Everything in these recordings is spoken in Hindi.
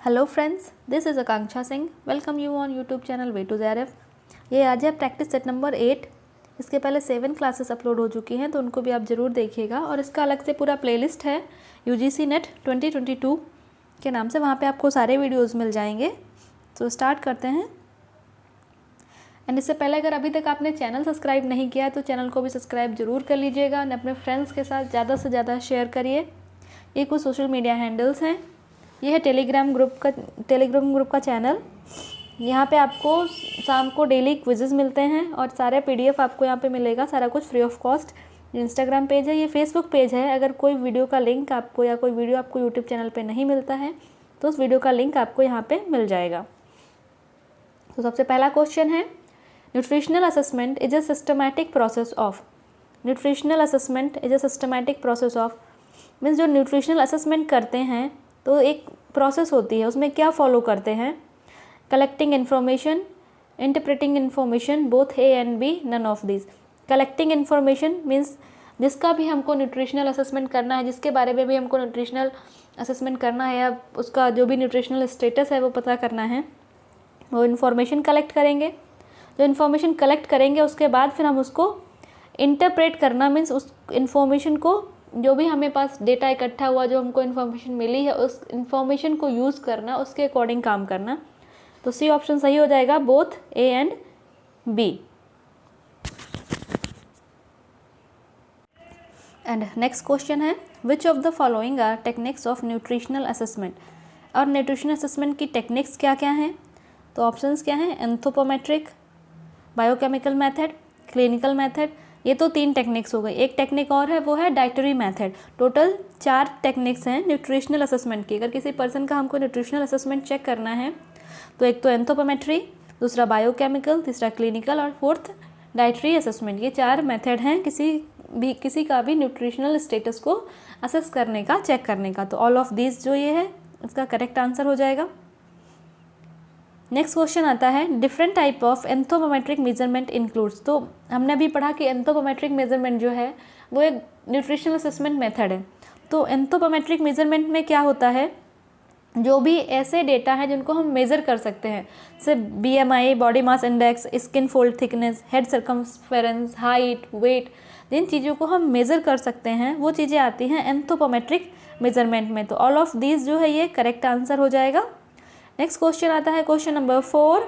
Hello friends, this is Akanksha Singh. Welcome you on YouTube channel way to Z F. ये आज है प्रैक्टिस सेट नंबर 8। इसके पहले 7 क्लासेस अपलोड हो चुकी हैं, तो उनको भी आप ज़रूर देखिएगा। और इसका अलग से पूरा प्लेलिस्ट है UGC नेट 2022 के नाम से, वहाँ पे आपको सारे वीडियोज़ मिल जाएंगे। तो स्टार्ट करते हैं। एंड इससे पहले अगर अभी तक आपने चैनल सब्सक्राइब नहीं किया है तो चैनल को भी सब्सक्राइब जरूर कर लीजिएगा और अपने फ्रेंड्स के साथ ज़्यादा से ज़्यादा शेयर करिए। ये कुछ सोशल मीडिया हैंडल्स हैं। ये है टेलीग्राम ग्रुप का चैनल। यहाँ पे आपको शाम को डेली क्विज़ेस मिलते हैं और सारे PDF आपको यहाँ पे मिलेगा, सारा कुछ free of cost. Instagram page है, ये फेसबुक पेज है। अगर कोई वीडियो का लिंक आपको या कोई वीडियो आपको यूट्यूब चैनल पे नहीं मिलता है तो उस वीडियो का लिंक आपको यहाँ पे मिल जाएगा। तो सबसे पहला क्वेश्चन है, nutritional assessment is a systematic process of. Nutritional assessment is a systematic process of means जो न्यूट्रिशनल असेसमेंट करते हैं तो एक प्रोसेस होती है, उसमें क्या फॉलो करते हैं? Collecting information, interpreting information, both A and B, none of this. Collecting information means जिसका भी हमको न्यूट्रिशनल असेसमेंट करना है, जिसके बारे में भी हमको न्यूट्रिशनल असेसमेंट करना है या उसका जो भी न्यूट्रिशनल स्टेटस है वो पता करना है, वो इन्फॉर्मेशन कलेक्ट करेंगे। जो इन्फॉर्मेशन कलेक्ट करेंगे उसके बाद फिर हम उसको इंटरप्रेट करना मीन्स उस इन्फॉर्मेशन को, जो भी हमें पास डेटा इकट्ठा हुआ, जो हमको इन्फॉर्मेशन मिली है, उस इन्फॉर्मेशन को यूज़ करना, उसके अकॉर्डिंग काम करना। तो सी ऑप्शन सही हो जाएगा, both A and B. And next question है, which of the following are techniques of nutritional assessment. और न्यूट्रिशनल असेसमेंट की टेक्निक्स क्या क्या हैं? तो ऑप्शंस क्या हैं? Anthropometric, biochemical method, clinical method. ये तो 3 टेक्निक्स हो गई। एक टेक्निक और है, वो है डाइटरी मेथड। टोटल 4 टेक्निक्स हैं न्यूट्रिशनल असेसमेंट की। अगर किसी पर्सन का हमको न्यूट्रिशनल असेसमेंट चेक करना है तो एक तो एंथ्रोपोमेट्री, दूसरा बायोकेमिकल, तीसरा क्लिनिकल और फोर्थ डाइटरी असेसमेंट। ये 4 मेथड हैं किसी का भी न्यूट्रिशनल स्टेटस को असेस करने का, चेक करने का। तो ऑल ऑफ दीज जो ये है इसका करेक्ट आंसर हो जाएगा। नेक्स्ट क्वेश्चन आता है, different type of anthropometric measurement includes. तो हमने अभी पढ़ा कि एंथ्रोपोमेट्रिक मेजरमेंट जो है वो एक न्यूट्रिशनल असेसमेंट मेथड है। तो एंथ्रोपोमेट्रिक मेजरमेंट में क्या होता है, जो भी ऐसे डेटा हैं जिनको हम मेज़र कर सकते हैं, जैसे BMI, body mass index, skin fold thickness, head circumference, height, weight, जिन चीज़ों को हम मेज़र कर सकते हैं वो चीज़ें आती हैं एंथ्रोपोमेट्रिक मेजरमेंट में। तो ऑल ऑफ दीज जो है ये करेक्ट आंसर हो जाएगा। नेक्स्ट क्वेश्चन आता है, question number 4,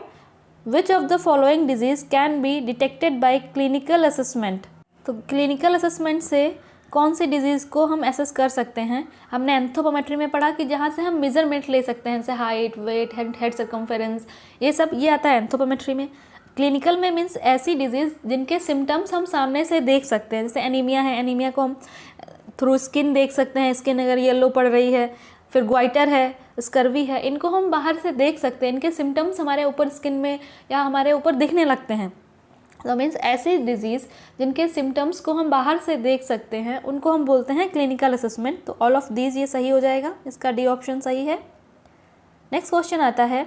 which of the following disease can be detected by clinical assessment. तो क्लिनिकल असेसमेंट से कौन सी डिजीज़ को हम एसेस कर सकते हैं? हमने एंथ्रोपोमेट्री में पढ़ा कि जहाँ से हम मेजरमेंट ले सकते हैं, जैसे हाइट, वेट, हेड सर्कमफेरेंस, ये सब ये आता है एंथ्रोपोमेट्री में। क्लिनिकल में मीन्स ऐसी डिजीज़ जिनके सिम्टम्स हम सामने से देख सकते हैं, जैसे एनीमिया है, एनीमिया को हम थ्रू स्किन देख सकते हैं, स्किन अगर येलो पड़ रही है, फिर ग्वाइटर है, स्कर्वी है, इनको हम बाहर से देख सकते हैं, इनके सिम्टम्स हमारे ऊपर स्किन में या हमारे ऊपर दिखने लगते हैं। तो मीन्स ऐसी डिजीज़ जिनके सिम्टम्स को हम बाहर से देख सकते हैं उनको हम बोलते हैं क्लिनिकल असेसमेंट। तो ऑल ऑफ दीज ये सही हो जाएगा, इसका डी ऑप्शन सही है। नेक्स्ट क्वेश्चन आता है,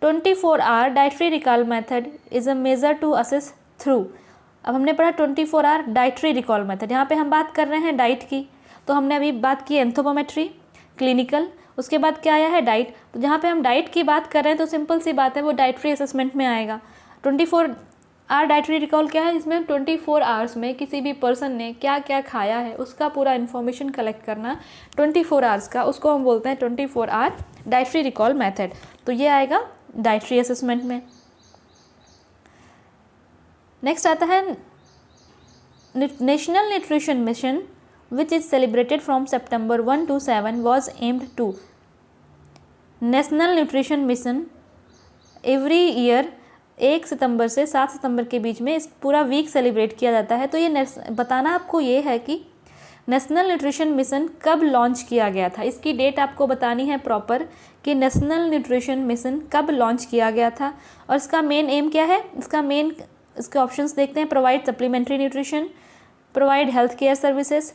24 hour dietary recall method is a measure to assess through. अब हमने पढ़ा 24 आवर डाइटरी रिकॉल मेथड, यहाँ पे हम बात कर रहे हैं डाइट की। तो हमने अभी बात की एंथ्रोपोमेट्री, क्लिनिकल, उसके बाद क्या आया है डाइट। तो जहाँ पे हम डाइट की बात कर रहे हैं तो सिंपल सी बात है, वो डाइटरी असेसमेंट में आएगा। 24 आवर डाइटरी रिकॉल क्या है, इसमें 24 आवर्स में किसी भी पर्सन ने क्या क्या खाया है उसका पूरा इन्फॉर्मेशन कलेक्ट करना 24 आवर्स का, उसको हम बोलते हैं 24 आवर डाइटरी रिकॉल मेथड। तो ये आएगा डाइटरी असेसमेंट में। नेक्स्ट आता है, national nutrition mission which is celebrated from September 1 to 7 was aimed to। National nutrition mission every year 1 सितंबर से 7 सितंबर के बीच में इस पूरा वीक सेलिब्रेट किया जाता है। तो ये बताना आपको ये है कि नेशनल न्यूट्रिशन मिशन कब लॉन्च किया गया था, इसकी डेट आपको बतानी है प्रॉपर कि नेशनल न्यूट्रिशन मिशन कब लॉन्च किया गया था। और इसका मेन एम क्या है, इसके ऑप्शंस देखते हैं, provide supplementary nutrition, provide health care services,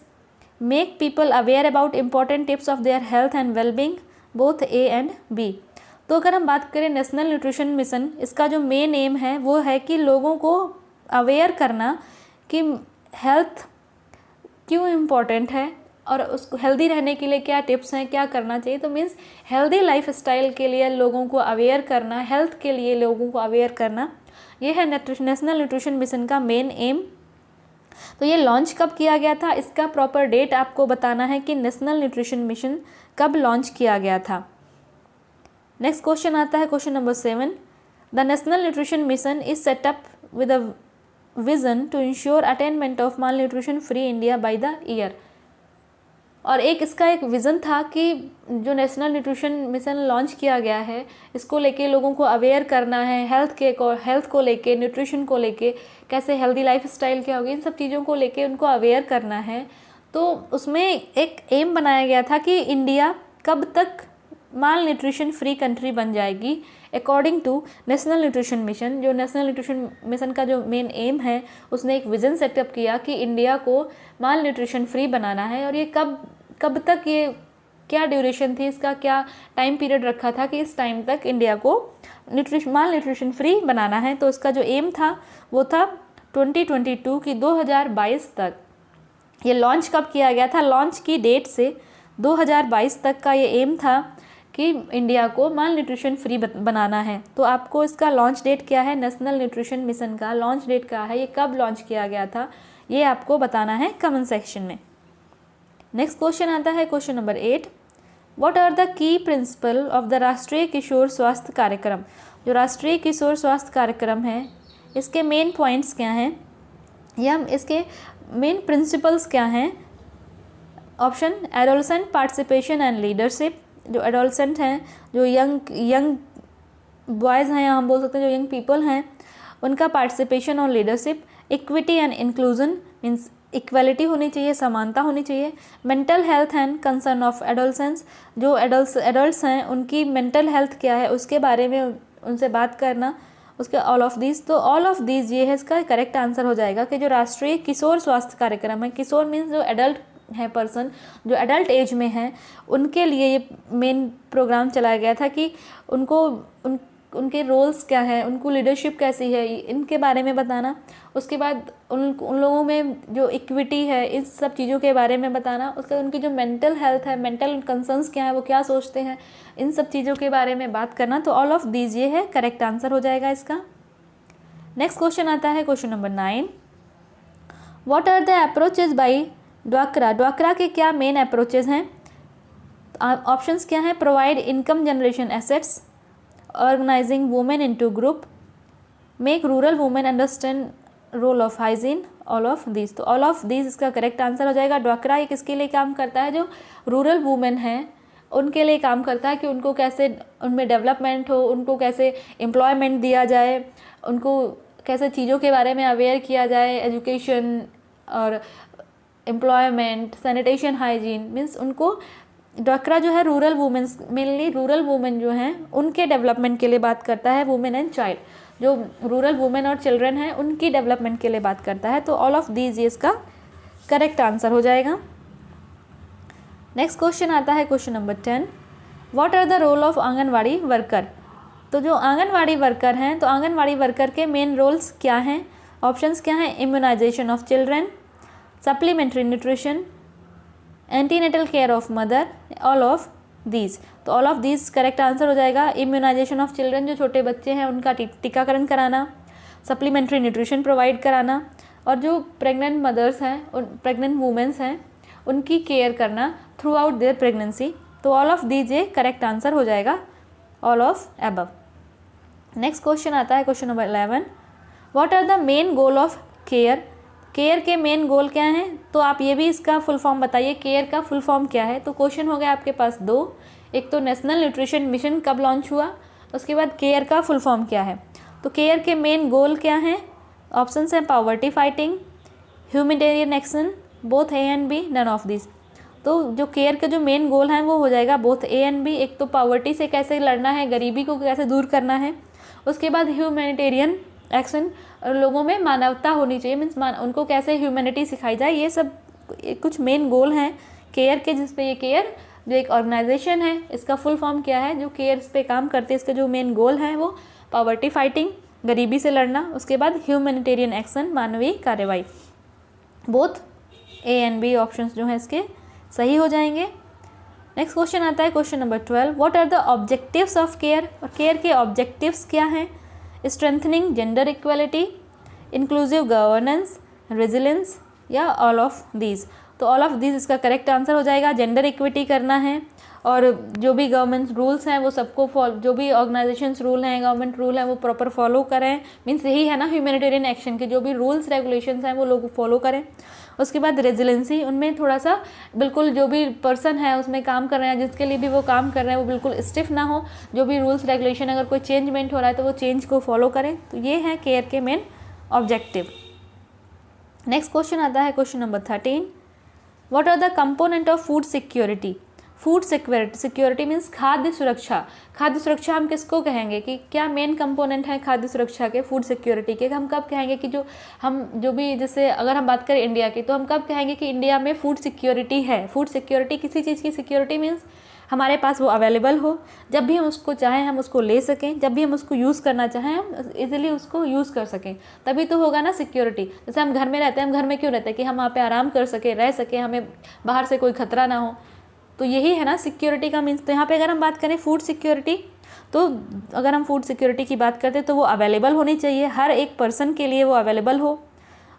make people aware about important tips of their health and wellbeing, both A and B. तो अगर हम बात करें नेशनल न्यूट्रिशन मिशन, इसका जो मेन एम है वो है कि लोगों को अवेयर करना कि हेल्थ क्यों इम्पॉर्टेंट है और उसको हेल्दी रहने के लिए क्या टिप्स हैं, क्या करना चाहिए। तो मीन्स हेल्दी लाइफ स्टाइल के लिए लोगों को अवेयर करना, हेल्थ के लिए लोगों को अवेयर करना, ये है नेशनल न्यूट्रिशन मिशन का मेन एम। तो ये लॉन्च कब किया गया था, इसका प्रॉपर डेट आपको बताना है कि नेशनल न्यूट्रिशन मिशन कब लॉन्च किया गया था। नेक्स्ट क्वेश्चन आता है question number 7। The national nutrition mission is set up with a vision to ensure attainment of malnutrition free India by the year. और इसका एक विज़न था कि जो नेशनल न्यूट्रिशन मिशन लॉन्च किया गया है, इसको लेके लोगों को अवेयर करना है, हेल्थ को लेके, न्यूट्रिशन को लेके, कैसे हेल्दी लाइफ स्टाइल क्या होगी, इन सब चीज़ों को लेके उनको अवेयर करना है। तो उसमें एक एम बनाया गया था कि इंडिया कब तक माल न्यूट्रिशन फ्री कंट्री बन जाएगी according to national nutrition mission. जो नेशनल न्यूट्रिशन मिशन का जो मेन एम है, उसने एक विज़न सेटअप किया कि इंडिया को माल न्यूट्रिशन फ्री बनाना है। और ये कब तक, ये क्या ड्यूरेशन थी, इसका क्या टाइम पीरियड रखा था कि इस टाइम तक इंडिया को माल न्यूट्रिशन फ्री बनाना है। तो इसका जो एम था वो था 2022 की 2022 तक। ये लॉन्च कब किया गया था, लॉन्च की डेट से 2022 तक का ये एम था कि इंडिया को माल न्यूट्रिशन फ्री बनाना है। तो आपको इसका लॉन्च डेट क्या है, नेशनल न्यूट्रिशन मिशन का लॉन्च डेट क्या है, ये कब लॉन्च किया गया था, ये आपको बताना है कमेंट सेक्शन में। नेक्स्ट क्वेश्चन आता है question number 8। What are the key principle of the Rashtriya Kishor स्वास्थ्य कार्यक्रम। जो राष्ट्रीय किशोर स्वास्थ्य कार्यक्रम है, इसके मेन पॉइंट्स क्या हैं या इसके मेन प्रिंसिपल्स क्या हैं। Option adolescent participation and leadership. जो एडोलसेंट हैं, जो यंग बॉयज़ हैं या हम बोल सकते हैं जो यंग पीपल हैं, उनका पार्टिसिपेशन और leadership. Equity and inclusion means equality होनी चाहिए, समानता होनी चाहिए। Mental health and concern of adolescence. जो एडल्ट्स हैं उनकी मेंटल हेल्थ क्या है उसके बारे में उनसे बात करना। उसके ऑल ऑफ दीज, तो ऑल ऑफ दीज ये है इसका करेक्ट आंसर हो जाएगा कि जो राष्ट्रीय किशोर स्वास्थ्य कार्यक्रम है, किशोर मीन्स जो एडल्ट है पर्सन, जो एडल्ट एज में है, उनके लिए ये मेन प्रोग्राम चलाया गया था कि उनके रोल्स क्या है, उनको लीडरशिप कैसी है, इनके बारे में बताना। उसके बाद उन लोगों में जो इक्विटी है, इस सब चीज़ों के बारे में बताना। उसके उनकी जो मेंटल हेल्थ है, मेंटल कंसर्न्स क्या है, वो क्या सोचते हैं, इन सब चीज़ों के बारे में बात करना। तो ऑल ऑफ दीज ये है करेक्ट आंसर हो जाएगा इसका। नेक्स्ट क्वेश्चन आता है question number 9। What are the approaches by ड्वाक्रा। ड्वाक्रा के क्या मेन अप्रोचेज हैं। ऑप्शंस क्या हैं, provide income generation assets, organizing women into group, make rural women understand role of hygiene, all of these. तो ऑल ऑफ दीज इसका करेक्ट आंसर हो जाएगा। ड्वाक्रा ये किसके लिए काम करता है, जो रूरल वुमेन हैं उनके लिए काम करता है कि उनको कैसे उनमें डेवलपमेंट हो, उनको कैसे एम्प्लॉयमेंट दिया जाए, उनको कैसे चीज़ों के बारे में अवेयर किया जाए, एजुकेशन और एम्प्लॉयमेंट, सैनिटेशन, हाइजीन मीन्स उनको। ड्वाक्रा जो है rural women's, mainly rural women जो हैं उनके डेवलपमेंट के लिए बात करता है। वुमेन एंड चाइल्ड, जो रूरल वुमेन और चिल्ड्रन हैं उनकी डेवलपमेंट के लिए बात करता है। तो ऑल ऑफ दीज ये इसका करेक्ट आंसर हो जाएगा। नेक्स्ट क्वेश्चन आता है question number 10। What are the role of anganwadi worker. तो जो आंगनवाड़ी वर्कर हैं, तो आंगनवाड़ी वर्कर के मेन रोल्स क्या हैं, ऑप्शंस क्या हैं, immunisation of children, supplementary nutrition, antenatal care of mother, all of these. तो all of these correct answer हो जाएगा। इम्यूनाइजेशन ऑफ चिल्ड्रन, जो छोटे बच्चे हैं उनका टीकाकरण कराना, सप्लीमेंट्री न्यूट्रिशन प्रोवाइड कराना, और जो प्रेग्नेंट मदर्स हैं, प्रेग्नेंट वुमेन्स हैं, उनकी केयर करना थ्रू आउट देयर प्रेगनेंसी। तो ऑल ऑफ दीज ये करेक्ट आंसर हो जाएगा, all of above. Next question आता है question number 11। What are the main goal of CARE. CARE के मेन गोल क्या हैं, तो आप ये भी इसका फुल फॉर्म बताइए, केयर का फुल फॉर्म क्या है। तो क्वेश्चन हो गया आपके पास 2, एक तो नेशनल न्यूट्रिशन मिशन कब लॉन्च हुआ, उसके बाद केयर का फुल फॉर्म क्या है। तो केयर के मेन गोल क्या हैं, ऑप्शंस हैं poverty fighting, humanitarian action, both A and B, none of this. तो जो केयर के जो मेन गोल हैं वो हो जाएगा बोथ ए एंड बी। एक तो पॉवर्टी से कैसे लड़ना है, गरीबी को कैसे दूर करना है, उसके बाद ह्यूमैनिटेरियन एक्शन, लोगों में मानवता होनी चाहिए, मीन्स उनको कैसे ह्यूमैनिटी सिखाई जाए। ये सब कुछ मेन गोल हैं केयर के, जिस पे ये केयर जो एक ऑर्गेनाइजेशन है, इसका फुल फॉर्म क्या है, जो केयर पे काम करते हैं, इसके जो मेन गोल हैं वो पॉवर्टी फाइटिंग, गरीबी से लड़ना, उसके बाद ह्यूमैनिटेरियन एक्शन, मानवीय कार्रवाई। Both A and B options जो हैं इसके सही हो जाएंगे। नेक्स्ट क्वेश्चन आता है question number 12, what are the objectives of CARE. और केयर के ऑब्जेक्टिव्स क्या हैं? Strengthening gender equality, inclusive governance, resilience या ऑल ऑफ दीज। तो ऑल ऑफ दीज इसका करेक्ट आंसर हो जाएगा। जेंडर इक्विटी करना है और जो भी गवर्नमेंट रूल्स हैं वो सबको फॉलो, जो भी ऑर्गेनाइजेशंस रूल हैं, गवर्नमेंट रूल हैं वो प्रॉपर फॉलो करें। मीन्स यही है ना ह्यूमैनिटेरियन एक्शन के जो भी रूल्स रेगुलेशंस हैं वो लोग फॉलो करें। उसके बाद रेजिलेंसी, उनमें थोड़ा सा बिल्कुल जो भी पर्सन है उसमें काम कर रहे हैं, जिसके लिए भी वो काम कर रहे हैं वो बिल्कुल स्टिफ ना हो। जो भी रूल्स रेगुलेशन अगर कोई चेंजमेंट हो रहा है तो वो चेंज को फॉलो करें। तो ये है केयर के मेन ऑब्जेक्टिव। नेक्स्ट क्वेश्चन आता है question number 13, what are the component of food security. Food security means खाद्य सुरक्षा। खाद्य सुरक्षा हम किसको कहेंगे कि क्या मेन कंपोनेंट है खाद्य सुरक्षा के, फूड सिक्योरिटी के? हम कब कहेंगे कि जो भी जैसे अगर हम बात करें इंडिया की, तो हम कब कहेंगे कि इंडिया में फूड सिक्योरिटी है। फूड सिक्योरिटी किसी चीज़ की सिक्योरिटी मीन्स हमारे पास वो अवेलेबल हो, जब भी हम उसको चाहें हम उसको ले सकें, जब भी हम उसको यूज़ करना चाहें हम इजीली उसको यूज़ कर सकें, तभी तो होगा ना सिक्योरिटी। जैसे हम घर में रहते हैं, हम घर में क्यों रहते हैं? कि हम वहाँ पे आराम कर सकें, रह सकें, हमें बाहर से कोई खतरा ना हो। तो यही है ना सिक्योरिटी का मीन्स। तो यहाँ पे अगर हम बात करें फूड सिक्योरिटी, तो अगर हम फूड सिक्योरिटी की बात करते हैं तो वो अवेलेबल होनी चाहिए, हर एक पर्सन के लिए वो अवेलेबल हो,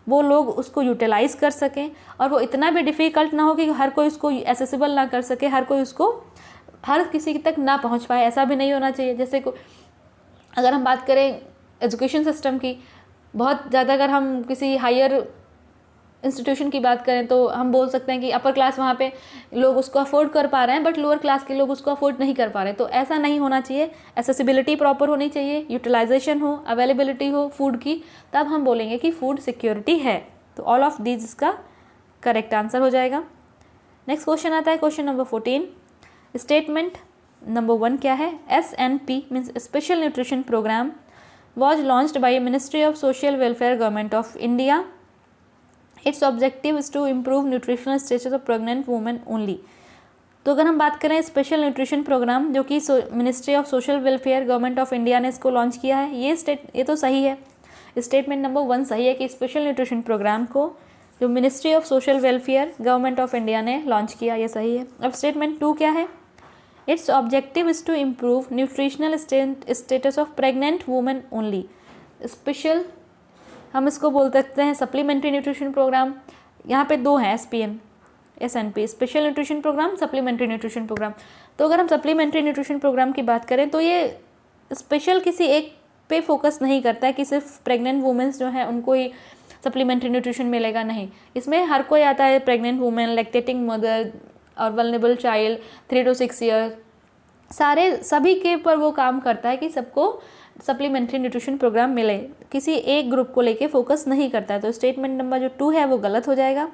वो लोग उसको यूटिलाइज़ कर सकें, और वो इतना भी डिफ़िकल्ट ना हो कि हर कोई उसको एक्सेसिबल ना कर सके, हर कोई उसको हर किसी तक ना पहुंच पाए, ऐसा भी नहीं होना चाहिए। जैसे अगर हम बात करें एजुकेशन सिस्टम की, बहुत ज़्यादा अगर हम किसी हायर इंस्टीट्यूशन की बात करें तो हम बोल सकते हैं कि अपर क्लास वहाँ पे लोग उसको अफोर्ड कर पा रहे हैं, बट लोअर क्लास के लोग उसको अफोर्ड नहीं कर पा रहे। तो ऐसा नहीं होना चाहिए, एसेसिबिलिटी प्रॉपर होनी चाहिए, यूटिलाइजेशन हो, अवेलेबिलिटी हो फूड की, तब हम बोलेंगे कि फूड सिक्योरिटी है। तो ऑल ऑफ दीज इसका करेक्ट आंसर हो जाएगा। नेक्स्ट क्वेश्चन आता है क्वेश्चन नंबर 14, स्टेटमेंट नंबर 1 क्या है? SNP means special nutrition programme was launched by ministry of social welfare government of India. Its objective is to improve nutritional status of pregnant women only. तो अगर हम बात करें स्पेशल न्यूट्रिशन प्रोग्राम जो कि ministry of social welfare government of India ने इसको लॉन्च किया है, ये तो सही है। स्टेटमेंट नंबर 1 सही है कि स्पेशल न्यूट्रिशन प्रोग्राम को जो ministry of social welfare government of India ने लॉन्च किया, ये सही है। अब स्टेटमेंट 2 क्या है? Its objective is to improve nutritional status of pregnant women only. Special हम इसको बोल सकते हैं सप्लीमेंट्री न्यूट्रिशन प्रोग्राम। यहाँ पे 2 हैं, SNP, special nutrition programme, supplementary nutrition programme. तो अगर हम सप्लीमेंट्री न्यूट्रिशन प्रोग्राम की बात करें तो ये स्पेशल किसी एक पे फोकस नहीं करता है कि सिर्फ प्रेग्नेंट वुमेन्स जो हैं उनको ही सप्लीमेंट्री न्यूट्रिशन मिलेगा, नहीं। इसमें हर कोई आता है, प्रेग्नेंट वुमेन, लैक्टेटिंग मदर और वल्नरेबल चाइल्ड 3 to 6 ईयर, सभी के पर वो काम करता है कि सबको सप्लीमेंट्री न्यूट्रिशन प्रोग्राम मिले, किसी एक ग्रुप को लेके फोकस नहीं करता है। तो स्टेटमेंट नंबर जो 2 है वो गलत हो जाएगा।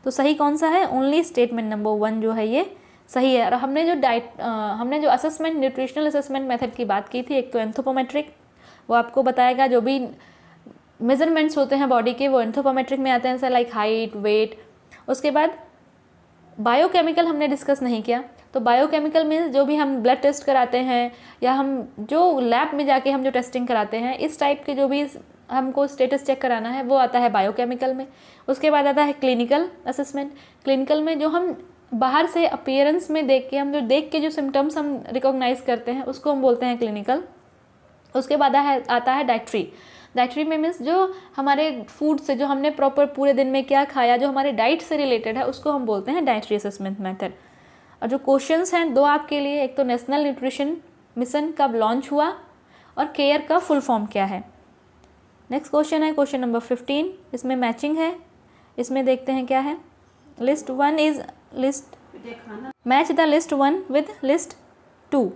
तो सही कौन सा है? ओनली स्टेटमेंट नंबर 1 जो है ये सही है। और हमने जो असेसमेंट, न्यूट्रिशनल असेसमेंट मेथड की बात की थी, एक तो एंथ्रोपोमेट्रिक, वो आपको बताएगा जो भी मेजरमेंट्स होते हैं बॉडी के वो एंथ्रोपोमेट्रिक में आते हैं, जैसे लाइक हाइट, वेट। उसके बाद बायोकेमिकल हमने डिस्कस नहीं किया। तो बायोकेमिकल मीन्स जो भी हम ब्लड टेस्ट कराते हैं या हम जो लैब में जाके हम जो टेस्टिंग कराते हैं, इस टाइप के जो भी हमको स्टेटस चेक कराना है वो आता है बायोकेमिकल में। उसके बाद आता है क्लिनिकल असेसमेंट। क्लिनिकल में जो हम बाहर से अपीयरेंस में देख के जो सिम्टम्स हम रिकॉग्नाइज करते हैं उसको हम बोलते हैं क्लिनिकल। उसके बाद आता है डाइट्री में मीन्स जो हमारे फूड से, जो हमने प्रॉपर पूरे दिन में क्या खाया, जो हमारे डाइट से रिलेटेड है, उसको हम बोलते हैं डाइट्री असेसमेंट मेथड। और जो क्वेश्चंस हैं 2 आपके लिए, एक तो नेशनल न्यूट्रिशन मिशन कब लॉन्च हुआ और केयर का फुल फॉर्म क्या है। नेक्स्ट क्वेश्चन है क्वेश्चन नंबर 15, इसमें मैचिंग है। इसमें देखते हैं क्या है। List 1 is list, match the list 1 with list 2।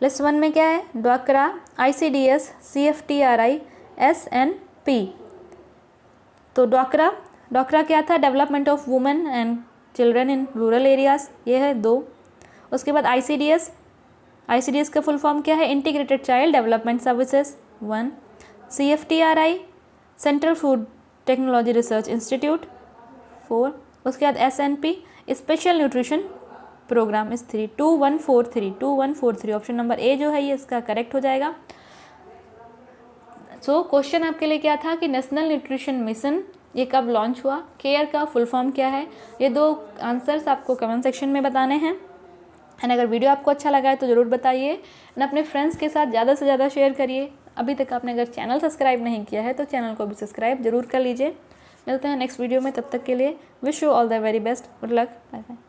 List 1 में क्या है? ड्वाक्रा, ICDS, CFTRI, SNP। तो ड्वाक्रा क्या था? Development of women and children in rural areas, ये है 2। उसके बाद ICDS का फुल फॉर्म क्या है? Integrated child development services 1। CFTRI central food technology research institute 4। उसके बाद SNP स्पेशल न्यूट्रिशन प्रोग्राम इस 3। 2143 ऑप्शन नंबर ए जो है ये इसका करेक्ट हो जाएगा। सो क्वेश्चन आपके लिए क्या था कि नेशनल न्यूट्रिशन मिशन ये कब लॉन्च हुआ, केयर का फुल फॉर्म क्या है, ये 2 आंसर्स आपको कमेंट सेक्शन में बताने हैं। एंड अगर वीडियो आपको अच्छा लगा है तो ज़रूर बताइए एंड अपने फ्रेंड्स के साथ ज़्यादा से ज़्यादा शेयर करिए। अभी तक आपने अगर चैनल सब्सक्राइब नहीं किया है तो चैनल को भी सब्सक्राइब जरूर कर लीजिए। मिलते हैं नेक्स्ट वीडियो में, तब तक के लिए wish you all the very best, good luck, bye bye.